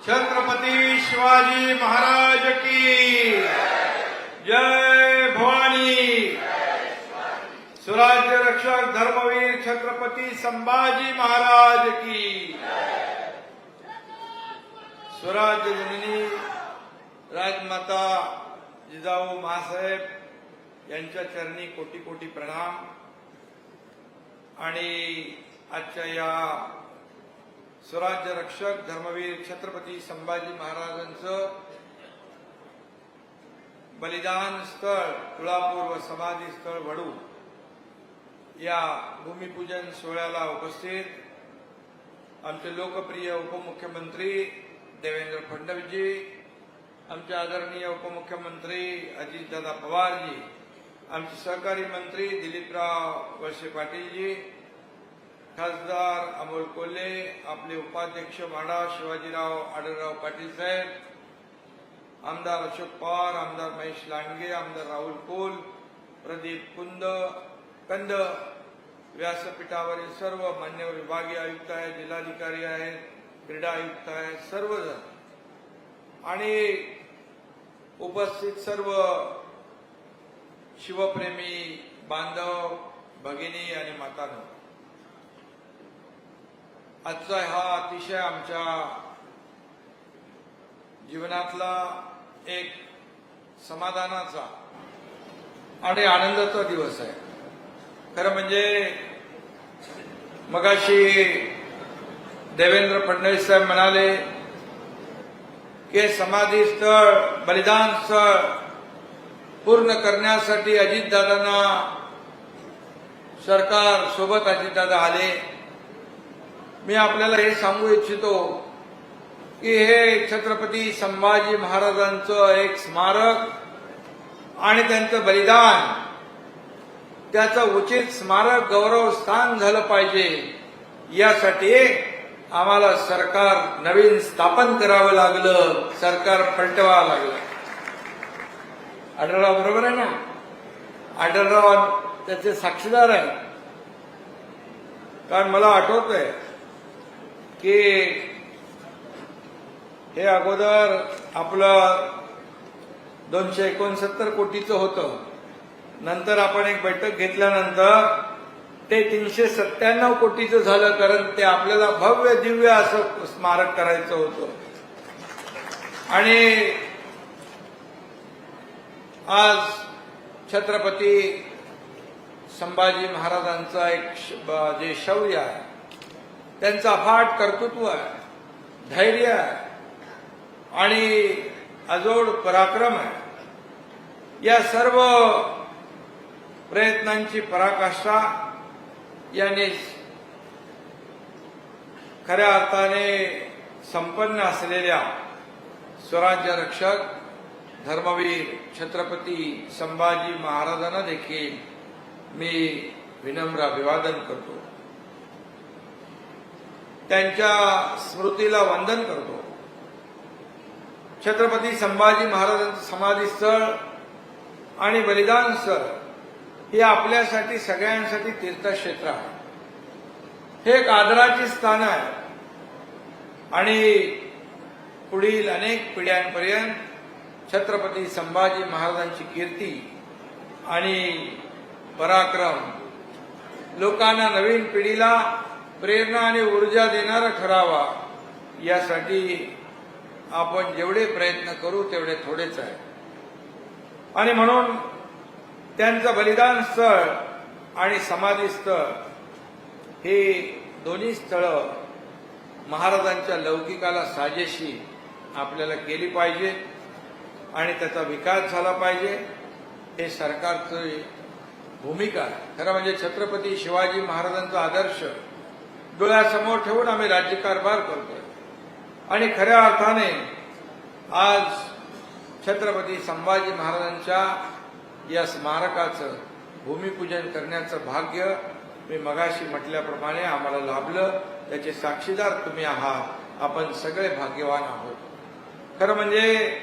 छत्रपती शिवाजी महाराज की जय भवानी। स्वराज्य रक्षक धर्मवीर छत्रपती संभाजी महाराज की स्वराज्य जननी राजमाता जिजाऊ मासाहेब यांच्या चरणी कोटी कोटी प्रणाम। आणि आजच्या या स्वराज्य रक्षक धर्मवीर छत्रपती संभाजी महाराजांचं बलिदान स्थळ तुळापूर व समाधी स्थळ वडू या भूमिपूजन सोहळ्याला उपस्थित आमचे लोकप्रिय उपमुख्यमंत्री देवेंद्र फडणवीसजी, आमचे आदरणीय उपमुख्यमंत्री अजितदादा पवारजी, आमचे सहकारी मंत्री दिलीपराव वळसे पाटीलजी, खासदार अमोल कोल्हे, आपले उपाध्यक्ष माडा शिवाजीराव आढळराव पाटील साहेब, आमदार अशोक पवार, आमदार महेश लांडगे, आमदार राहुल कोल, प्रदीप कंद, व्यासपीठावरील सर्व मान्यवर विभागीय आयुक्त आहेत, जिल्हाधिकारी आहेत, क्रीडा आयुक्त आहेत, सर्वजण आणि उपस्थित सर्व शिवप्रेमी बांधव भगिनी आणि मातांनो, आजचा हा अतिशय आमच्या जीवनातला एक समाधानाचा आणि आनंदाचा दिवस आहे। खरं म्हणजे मगाशी देवेंद्र फडणवीस साहेब म्हणाले की समाधी स्थळ बलिदान स्थळ पूर्ण करण्यासाठी अजितदादांना सरकार सोबत अजितदादा आले। मी आपल्याला हे सांगू इच्छितो की हे छत्रपती संभाजी महाराजांचं एक स्मारक आणि त्यांचं बलिदान, त्याचं उचित स्मारक गौरव स्थान झालं पाहिजे, यासाठी आम्हाला सरकार नवीन स्थापन करावं लागलं, सरकार पलटवावं लागलं। आढळराव बरोबर आहे ना? आढळराव त्याचे साक्षीदार आहे। कारण मला आठवतंय की हे अगोदर आपलं 269 कोटीचं होतं, नंतर आपण एक बैठक घेतल्यानंतर ते 397 कोटीचं झालं, कारण ते आपल्याला भव्य दिव्य असं स्मारक करायचं होतं। आणि आज छत्रपती संभाजी महाराजांचा एक जे शौर्य आहे, त्यांचं अफाट कर्तृत्व आहे, धैर्य आहे आणि अजोड पराक्रम आहे, या सर्व प्रयत्नांची पराकाष्ठा याने खऱ्या अर्थाने संपन्न असलेल्या स्वराज्य रक्षक धर्मवीर छत्रपती संभाजी महाराजांना देखील मी विनम्र अभिवादन करतो, त्यांच्या स्मृतीला वंदन करतो। छत्रपती संभाजी महाराजांचं समाधी स्थळ आणि बलिदान स्थळ हे आपल्यासाठी सगळ्यांसाठी तीर्थक्षेत्र आहे, हे एक आदराचे स्थान आहे आणि पुढील अनेक पिढ्यांपर्यंत छत्रपती संभाजी महाराजांची कीर्ती आणि पराक्रम लोकांना, नवीन पिढीला प्रेरणा आणि ऊर्जा देणारा ठरावा, यासाठी आपण जेवढे प्रयत्न करू तेवढे थोडेच आहे। आणि म्हणून त्यांचं बलिदान स्थळ आणि समाधी स्थळ हे दोन्ही स्थळं महाराजांच्या लौकिकाला साजेशी आपल्याला केली पाहिजे आणि त्याचा विकास झाला पाहिजे, हे सरकारची भूमिका आहे। खरं म्हणजे छत्रपती शिवाजी महाराजांचा आदर्श डोळ्यासमोर ठेवून आम्ही राज्यकारभार करतोय आणि खऱ्या अर्थाने आज छत्रपती संभाजी महाराजांच्या या स्मारकाचं भूमिपूजन करण्याचं भाग्य मी मगाशी म्हटल्याप्रमाणे आम्हाला लाभलं, त्याचे साक्षीदार तुम्ही आहात, आपण सगळे भाग्यवान आहोत। खरं म्हणजे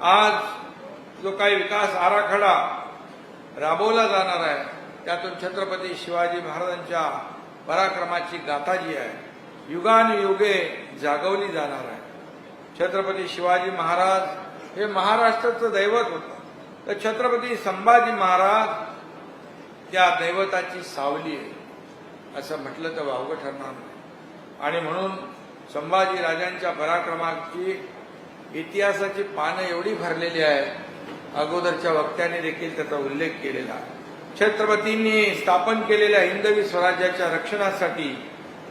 आज जो काही विकास आराखडा राबवला जाणार आहे, त्यातून छत्रपती शिवाजी महाराजांच्या पराक्रमाची गाथा जी आहे युगानुयुगे जागवली जाणार आहे। छत्रपती शिवाजी महाराज हे महाराष्ट्राचं दैवत होतं. तर छत्रपती संभाजी महाराज त्या दैवताची सावली आहे असं म्हटलं तर वावगं ठरणार नाही. आणि म्हणून संभाजी राजांच्या पराक्रमाची इतिहासाची पानं एवढी भरलेली आहेत, अगोदरच्या वक्त्याने देखील त्याचा उल्लेख केलेला आहे. छत्रपतींनी स्थापन केलेल्या हिंदवी स्वराज्याच्या रक्षणासाठी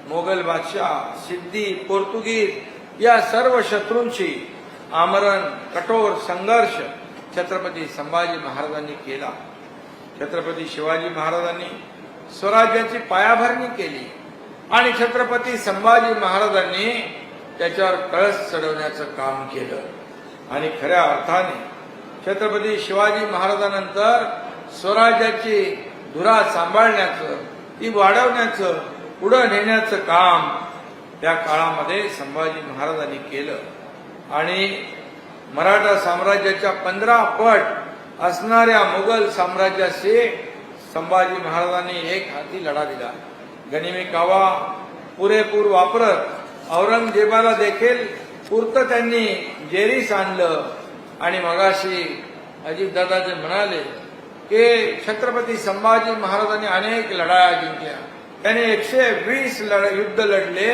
मोगल बादशाह, सिद्धी, पोर्तुगीज या सर्व शत्रूंशी आमरण कठोर संघर्ष छत्रपती संभाजी महाराजांनी केला. छत्रपती शिवाजी महाराजांनी स्वराज्याची पायाभरणी केली आणि छत्रपती संभाजी महाराजांनी त्याच्यावर कळस चढवण्याचं काम केलं. आणि खऱ्या अर्थाने छत्रपती शिवाजी महाराजांनंतर स्वराज्याची धुरा सांभाळण्याचं, ती वाढवण्याचं, पुढं नेण्याचं काम त्या काळामध्ये संभाजी महाराजांनी केलं. आणि मराठा साम्राज्याच्या 15 पट असणाऱ्या मुघल साम्राज्याशी संभाजी महाराजांनी एक हाती लढा दिला. गनिमी कावा पुरेपूर वापरत औरंगजेबाला देखील पुरतं त्यांनी जेरीस आणलं. आणि मगाशी अजितदादा जे म्हणाले की छत्रपती संभाजी महाराजांनी अनेक लढाया जिंकल्या, त्यांनी 120 युद्ध लढले,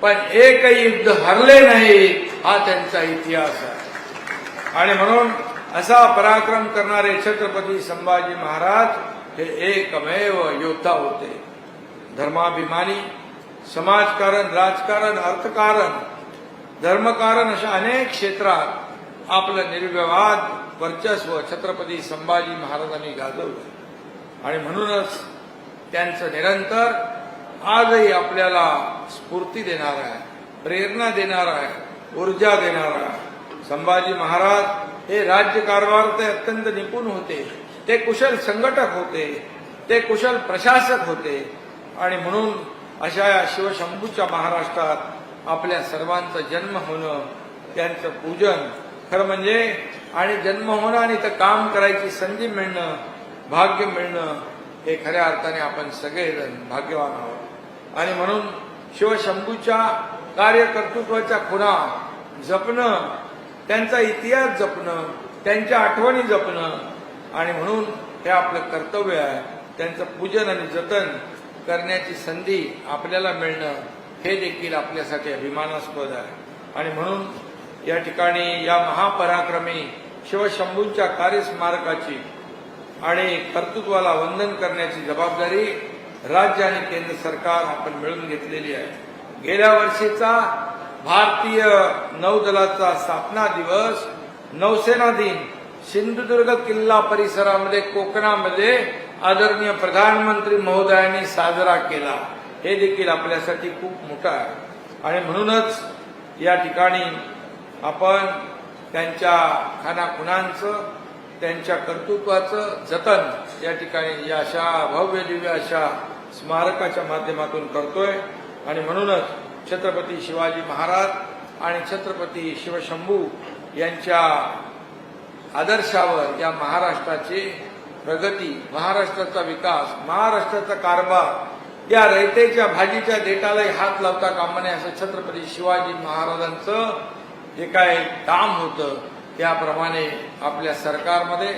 पण एकही युद्ध हरले नाही, हा त्यांचा इतिहास आहे. आणि म्हणून असा पराक्रम करणारे छत्रपती संभाजी महाराज हे एकमेव योद्धा होते. धर्माभिमानी, समाजकारण, राजकारण, अर्थकारण, धर्मकारण अशा अनेक क्षेत्रात आपलं निर्विवाद वर्चस्व छत्रपती संभाजी महाराजांनी गाजवलं. आणि म्हणूनच त्यांचं निरंतर आजही आपल्याला स्फूर्ती देणार आहे, प्रेरणा देणार आहे, ऊर्जा देणार आहे. संभाजी महाराज हे राज्यकारभारात अत्यंत निपुण होते, ते कुशल संघटक होते, ते कुशल प्रशासक होते. आणि म्हणून अशा या शिवशंभूच्या महाराष्ट्रात आपल्या सर्वांचा जन्म होणं, त्यांचं पूजन खरं म्हणजे, आणि जन्म होणं आणि इथं काम करायची संधी मिळणं, भाग्य मिळणं, हे खऱ्या अर्थाने आपण सगळेजण भाग्यवान आहोत. आणि म्हणून शिवशंभूच्या कार्यकर्तृत्वाच्या खुणा जपणं, त्यांचा इतिहास जपणं, त्यांच्या आठवणी जपणं, आणि म्हणून हे आपलं कर्तव्य आहे. त्यांचं पूजन आणि जतन करण्याची संधी आपल्याला मिळणं हे देखील आपल्यासाठी अभिमानास्पद आहे. आणि म्हणून या ठिकाणी या महापराक्रमी शिवशंभूंच्या कार्यस्मारकाची आणि कर्तृत्वाला वंदन करण्याची जबाबदारी राज्य आणि केंद्र सरकार आपण मिळून घेतलेली आहे. गेल्या वर्षीचा भारतीय नौदलाचा स्थापना दिवस, नौसेना दिन सिंधुदुर्ग किल्ला परिसरामध्ये कोकणामध्ये आदरणीय प्रधानमंत्री महोदयांनी साजरा केला. हे देखील आपल्यासाठी खूप मोठं आहे. आणि म्हणूनच या ठिकाणी आपण त्यांच्या खानाखुणांचं, त्यांच्या कर्तृत्वाचं जतन या ठिकाणी या अशा भव्य दिव्य अशा स्मारकाच्या माध्यमातून करतोय. आणि म्हणूनच छत्रपती शिवाजी महाराज आणि छत्रपती शिवशंभू यांच्या आदर्शावर या महाराष्ट्राची प्रगती, महाराष्ट्राचा विकास, महाराष्ट्राचा कारभार या रयतेच्या भाजीच्या देठालाही हात लावता कामा नये असं छत्रपती शिवाजी महाराजांचं जे काय काम होतं त्याप्रमाणे आपल्या सरकारमध्ये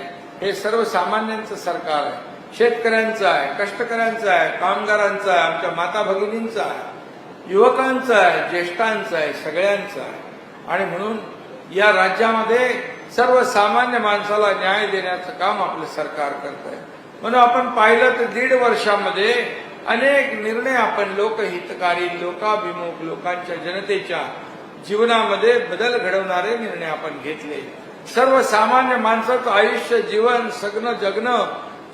हे सर्वसामान्यांचं सरकार आहे, शेतकऱ्यांचं आहे, कष्टकऱ्यांचं आहे, कामगारांचं आहे, आमच्या माता भगिनींचं आहे, युवकांचं आहे, ज्येष्ठांचं आहे, सगळ्यांचं आहे. आणि म्हणून या राज्यामध्ये सर्वसामान्य माणसाला न्याय देण्याचं काम आपलं सरकार करत आहे. म्हणून आपण पाहिलं तर 1.5 वर्षामध्ये अनेक निर्णय आपण लोकहितकारी, लोकाभिमुख, लोकांच्या जनतेच्या जीवनामध्ये बदल घडवणारे निर्णय आपण घेतले. सर्वसामान्य माणसाचं आयुष्य, जीवन जगणं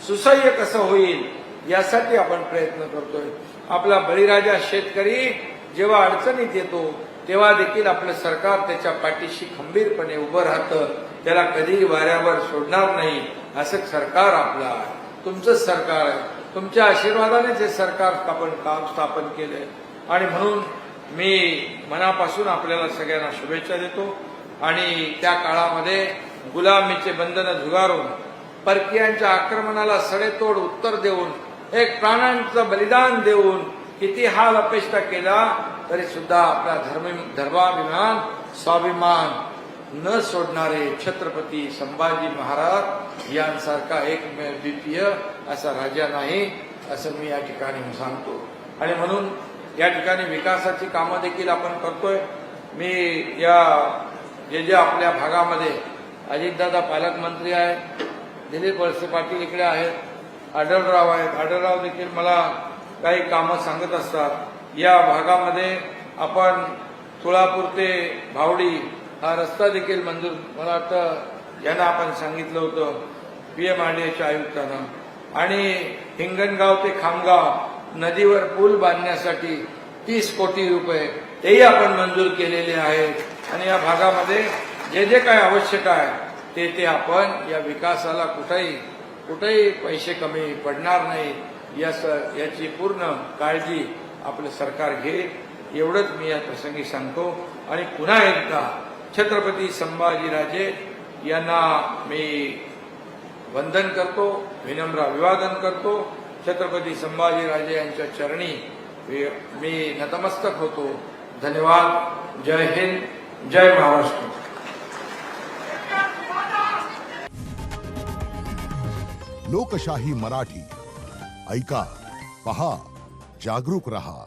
सुसह्य कसं होईल यासाठी आपण प्रयत्न करतोय. आपला बळीराजा शेतकरी जेव्हा अडचणीत येतो तेव्हा देखील आपलं सरकार त्याच्या पाठीशी खंबीरपणे उभं राहतं, त्याला कधीही वाऱ्यावर सोडणार नाही. असं सरकार आपलं आहे, तुमचं सरकार आहे. तुमच्या आशीर्वादानेच हे सरकार आपण काम स्थापन केलंय. आणि म्हणून मी मनापासून आपल्याला सगळ्यांना शुभेच्छा देतो. आणि त्या काळामध्ये गुलामीचे बंधनं झुगारून, परकीयांच्या आक्रमणाला सडेतोड उत्तर देऊन, एक प्राणांचं बलिदान देऊन किती हाल अपेष्टा केला तरी सुद्धा आपला धर्माभिमान स्वाभिमान न सोडणारे छत्रपती संभाजी महाराज यांसारखा एकमेव द्वितीय असा राजा नाही, असं मी या ठिकाणी सांगतो. आणि म्हणून या ठिकाणी विकासाची कामं देखील आपण करतोय. मी या जे आपल्या भागामध्ये अजितदादा पालकमंत्री आहेत, दिलीप वळसे पाटील इकडे आहेत, आढळराव आहेत. आढळराव देखील मला काही कामं सांगत असतात. या भागामध्ये आपण सोलापूर ते भावडी हा रस्ता देखील मंजूर, मला वाटतं यांना आपण सांगितलं होतं PMRDAच्या आयुक्तांना. आणि हिंगणगाव ते खामगाव नदीवर पूल बांधण्यासाठी 30 कोटी रुपये तेही आपण मंजूर केलेले आहेत. आणि या भागामध्ये जे काय आवश्यक आहे ते आपण या विकासाला कुठेही पैसे कमी पडणार नाही याची पूर्ण काळजी आपलं सरकार घेईल, एवढंच मी या प्रसंगी सांगतो. आणि पुन्हा एकदा छत्रपती संभाजीराजे यांना मी वंदन करतो, विनम्र अभिवादन करतो. छत्रपती संभाजीराजे यांच्या चरणी मी नतमस्तक होतो. धन्यवाद. जय हिंद, जय महाराष्ट्र. लोकशाही मराठी ऐका, पहा, जागरूक रहा.